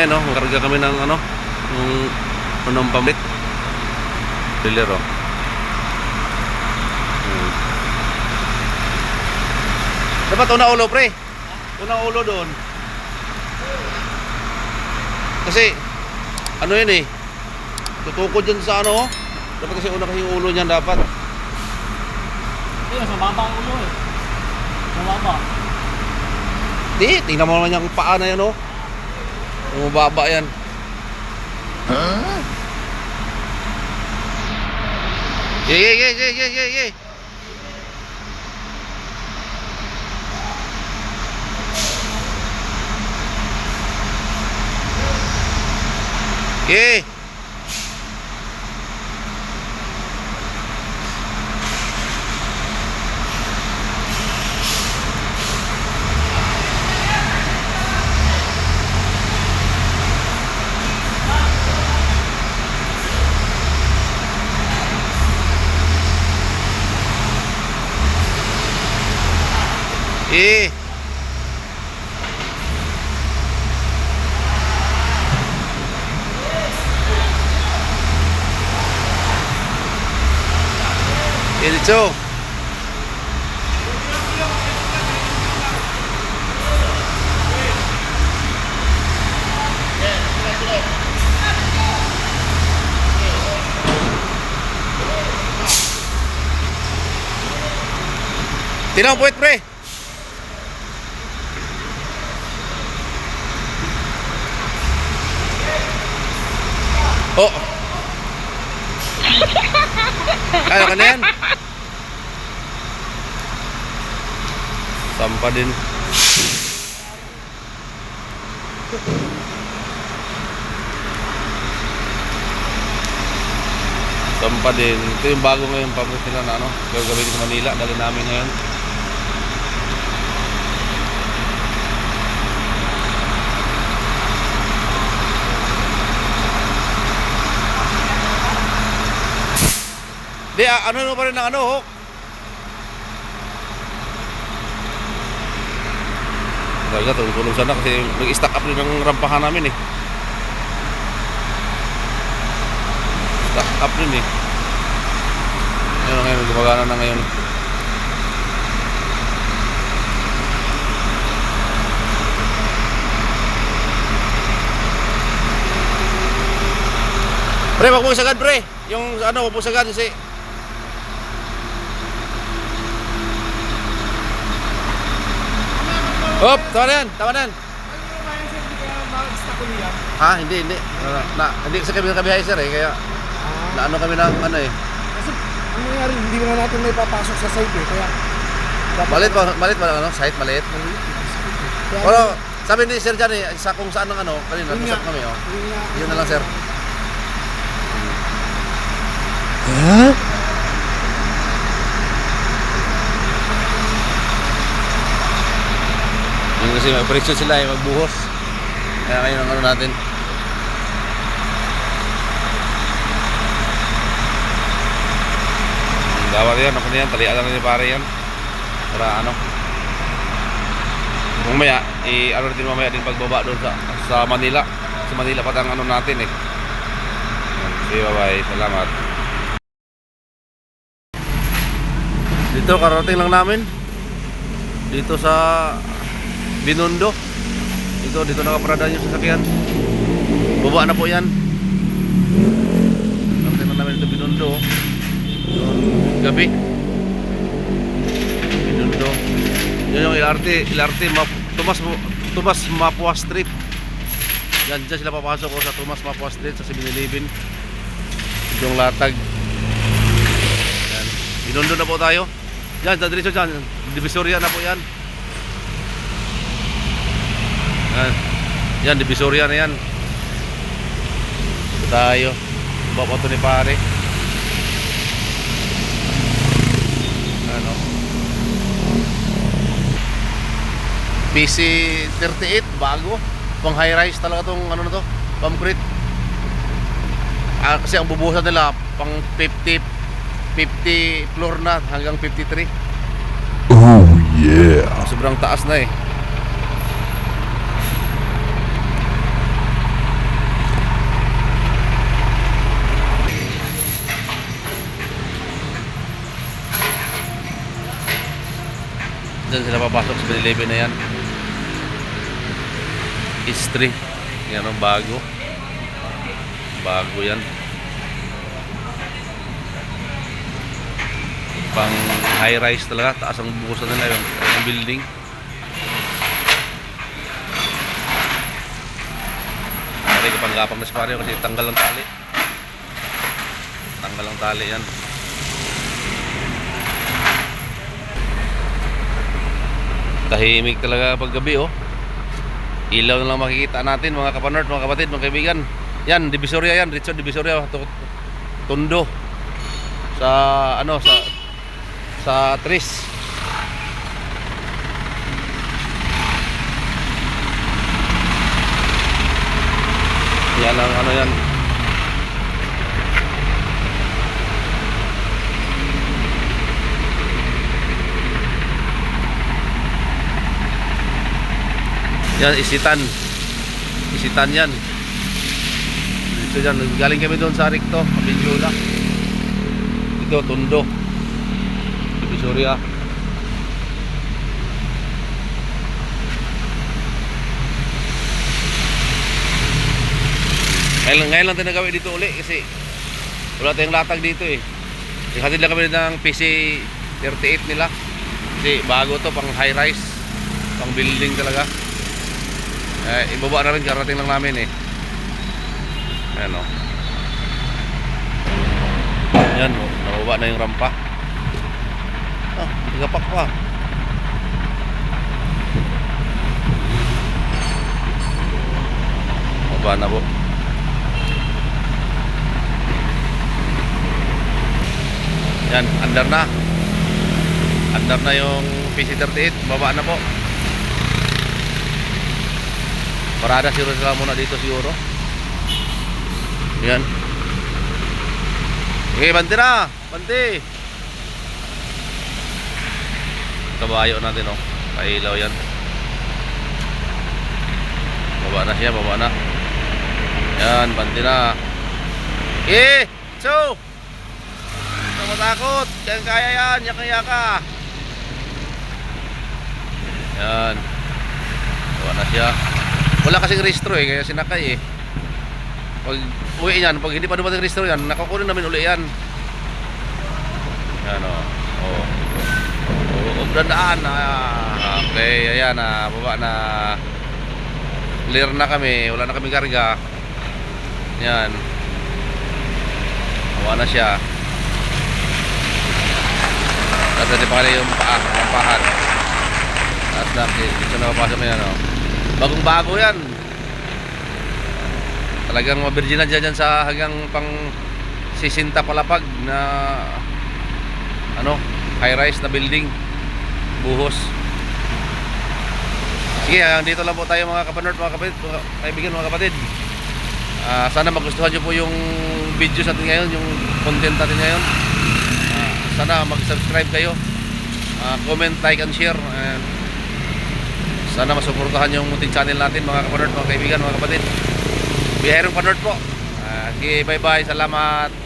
Ano, karga kami ng ano, ng pamit. Trailer, oh. Dapat una ulo, pre. Una ulo doon. Kasi ano yun eh, tutukod dyan sa ano. Dapat kasi una kasi yung ulo niyan dapat. Hindi, sa baba ang ulo eh. Sa baba. Di, tingnan mo naman yung paa na yan, oh. Bumababa yan. Huh? Yay. Okay. Dito. Tinang puwet, pre. Oh. Kaya ka na yan? Sampa din. Sampa din. Ito yung bago ngayon paborito nila na ano, gagawin sa Manila. Dali namin ngayon. Di, ano pa rin ng ano, ho? Talaga, tulong sana kasi nag-stack up rin ng rampahan namin eh. Stack up rin eh. Ngayon ngayon, gumagana na ngayon. Pre, wag mo isagad, pre. Yung ano, wag mo isagad kasi hop, tama na yan, tama na yan. Ha? Hindi. Hindi kasi kami nakabihay, sir eh. Kaya naano kami ng ano eh. Kasi ang nangyari, hindi na natin may papasok sa site eh. Kaya Malit ba ano? Site maliit? Pero sabi ni Sir Jan eh, sa kung saan ng ano, kanina usap kami oh. Yun na lang, sir. Huh? Yung kasi may operasyon sila eh, magbuhos. Kaya ngayon ang ano natin. Dapat yan, ako na yan, talian lang ni pare yan. Para ano. Mamaya, ano din mamaya din pagbaba doon sa Manila. Sa Manila patang ano natin eh. Okay, bye-bye. Salamat. Dito, karating lang namin. Dito sa Binondo. Dito nakaparada yung sasakyan. Baba na po yan. Karating lang namin dito Binondo. Doon gabi. Binondo. Yan yung LRT Tomas Mapua Street. Yan sila papasok ko sa Tomas Mapua Street sa 7-Eleven. Yung latag. Yan. Binondo na po tayo. Yan, diretso dyan. Divisoria na po yan. Yan, Divisoria na yan. Ito tayo. Baba ito ni pare. Ano? PC38, bago. Pang high rise talaga itong ano na to, concrete. Kasi ang bubuhusan nila pang 50 floor na hanggang 53. Oh yeah. Sobrang taas na eh. Diyan sila papasok sa 7-Eleven na yan. History. Yan ang bago. Bago yan. Pang high rise talaga. Taas ang bukusan nila yung building. Pare, kapanggapang na si pare kasi tanggal ang tali. Tanggal ang tali yan. Tahimik talaga pag gabi oh. Ilaw na lang makikita natin mga kapanort, mga kapatid, mga kaibigan. Yan, Divisoria yan, Richard Divisoria, Tondo. Sa ano sa Tris. Yan ang ano yan. Yan, Isitan yan. Dito yan, galing kami doon sa Ricto, Abinyola. Dito, Tondo, Divisoria. Ngayon lang tayo nagawa dito uli kasi wala tayong latag dito eh. Hatid lang kami ng PC-38 nila. Kasi bago to, pang high rise, pang building talaga. Ibaba na rin, karating lang namin eh. Ayan o. Ayan o, nababa na yung rampa. Nagapak pa. Baba na po. Yan, under na. Under na yung PC-38, baba na po. Parada siguro sila muna dito siguro. Yan. Okay, bante na. Bante. Kabayo natin oh. Pailaw yan. Baba na siya, baba na. Yan, bante na. So. Huwag matakot. Kaya yan, yaka-yaka. Yan. Baba na siya. Wala kasing restro eh, kaya sinakay eh. Pag uwi yan, pag hindi pa dumating restro yan, nakakunin namin uli yan. Yan o. Dandaan. Okay, ayan na. Baba na. Clear na kami. Wala na kami karga. Yan. Baba na siya. Tapos natin pa yung pampahan. Tapos na, dito na mapasok na yan o. Bagong bago yan. Talagang mabirgin na dyan sa hanggang pang 60 palapag na ano, high rise na building. Buhos. Sige, dito lang po tayo mga kapanort, mga kapatid, mga kaibigan, mga kapatid. Sana magustuhan nyo po yung videos natin ngayon, yung content natin ngayon. Sana mag-subscribe kayo, comment, like, and share. Sana masuportahan yung munting channel natin mga kapanort, mga kaibigan, mga kapatid. Biyahirong panort po. Okay, bye bye, salamat.